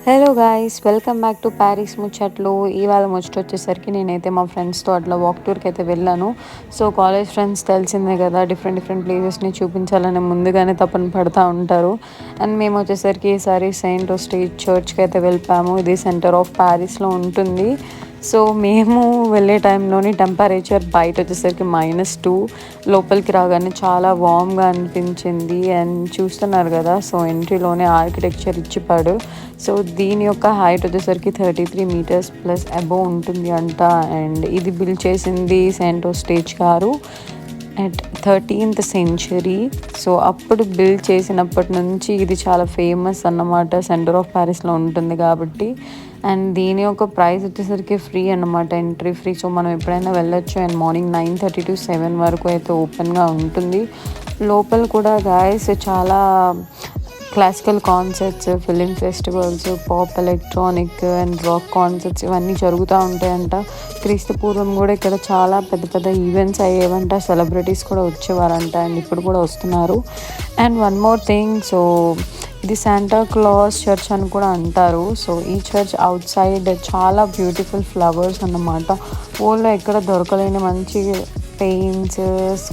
Hello guys, welcome back to Paris ముచ్చట్లు. ఇవాళ ముచ్చట వచ్చేసరికి నేనైతే మా ఫ్రెండ్స్తో అట్లా వాక్ టూర్కి అయితే వెళ్ళాను. సో కాలేజ్ ఫ్రెండ్స్ తెలిసిందే కదా, డిఫరెంట్ ప్లేసెస్ని చూపించాలని ముందుగానే తపన పడుతూ ఉంటారు. అండ్ మేము వచ్చేసరికి ఈసారి సెయింట్ స్టేట్ చర్చ్కి అయితే వెళ్ళిపోయాము. ఇది సెంటర్ ఆఫ్ ప్యారిస్లో ఉంటుంది. సో మేము వెళ్ళే టైంలోని టెంపరేచర్ బయట వచ్చేసరికి -2, లోపలికి రాగానే చాలా వామ్గా అనిపించింది. అండ్ చూస్తున్నారు కదా, సో ఎంట్రీలోనే ఆర్కిటెక్చర్ ఇచ్చిపాడు. సో దీని యొక్క హైట్ వచ్చేసరికి 33 మీటర్స్ ప్లస్ అబోవ్ ఉంటుంది అంట. అండ్ ఇది బిల్డ్ చేసింది సెయింట్ స్టేజ్ గారు అట్ 13th century. సో అప్పుడు బిల్డ్ చేసినప్పటి నుంచి ఇది చాలా ఫేమస్ అన్నమాట, సెంటర్ ఆఫ్ ప్యారిస్లో ఉంటుంది కాబట్టి. అండ్ దీని యొక్క ప్రైస్ వచ్చేసరికి ఫ్రీ అన్నమాట, ఎంట్రీ ఫ్రీ. సో మనం ఎప్పుడైనా వెళ్ళొచ్చు. అండ్ మార్నింగ్ 9:30 to 7 వరకు అయితే ఓపెన్గా ఉంటుంది. లోపల కూడా గాయస్ చాలా classical concerts, film festivals, pop, electronic and rock concerts ఇవన్నీ జరుగుతూ ఉంటాయంట. క్రీస్తు పూర్వం కూడా ఇక్కడ చాలా పెద్ద ఈవెంట్స్ అయ్యేవంట. సెలబ్రిటీస్ కూడా వచ్చేవారంట అండ్ ఇప్పుడు కూడా వస్తున్నారు. And one more thing, so ఇది శాంటా క్లాస్ చర్చ్ అని కూడా అంటారు. సో ఈ చర్చ్ అవుట్ సైడ్ చాలా బ్యూటిఫుల్ ఫ్లవర్స్ అన్నమాట. ఊళ్ళో ఎక్కడ దొరకలేని మంచి పెయింట్స్,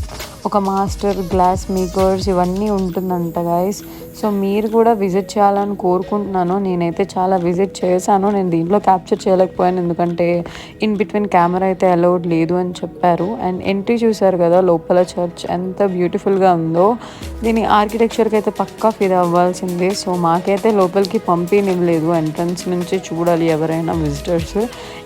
ఒక మాస్టర్ గ్లాస్ మేకర్స్ ఇవన్నీ ఉంటుందంట గైస్. సో మీరు కూడా విజిట్ చేయాలని కోరుకుంటున్నాను. నేనైతే చాలా విజిట్ చేశాను. నేను దీంట్లో క్యాప్చర్ చేయలేకపోయాను ఎందుకంటే ఇన్ బిట్వీన్ కెమెరా అయితే అలౌడ్ లేదు అని చెప్పారు. అండ్ ఎంట్రీ చూసారు కదా, లోపల చర్చ్ ఎంత బ్యూటిఫుల్గా ఉందో. దీని ఆర్కిటెక్చర్కి అయితే పక్కా ఫిదా అవ్వాల్సిందే. సో మాకైతే లోపలికి పంపినివ్వలేదు, ఎంట్రన్స్ నుంచి చూడాలి ఎవరైనా విజిటర్స్.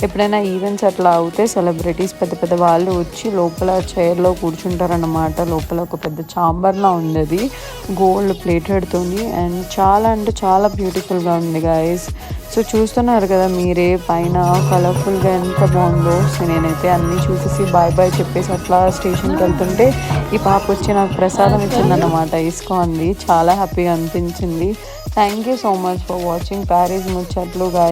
ఎప్పుడైనా ఈవెంట్స్ అట్లా అవుతే సెలబ్రిటీస్ పెద్ద వాళ్ళు వచ్చి లోపల చైర్లో కూర్చుంటారన్నమాట. లోపల ఒక పెద్ద ఛాంబర్లా ఉంది, అది గోల్డ్ ప్లేటెడ్తో. అండ్ చాలా అంటే చాలా బ్యూటిఫుల్గా ఉంది గాయస్. సో చూస్తున్నారు కదా మీరే పైన కలర్ఫుల్గా ఎంత బాగుందో. సో నేనైతే అన్నీ చూసేసి బాయ్ చెప్పేసి అట్లా స్టేషన్కి వెళ్తుంటే ఈ పాప వచ్చి నాకు ప్రసాదం ఇచ్చిందన్నమాట, ఇసుకోండి. చాలా హ్యాపీగా అనిపించింది. Thank you so much for watching Paris ముచ్చట్లు గాయస్.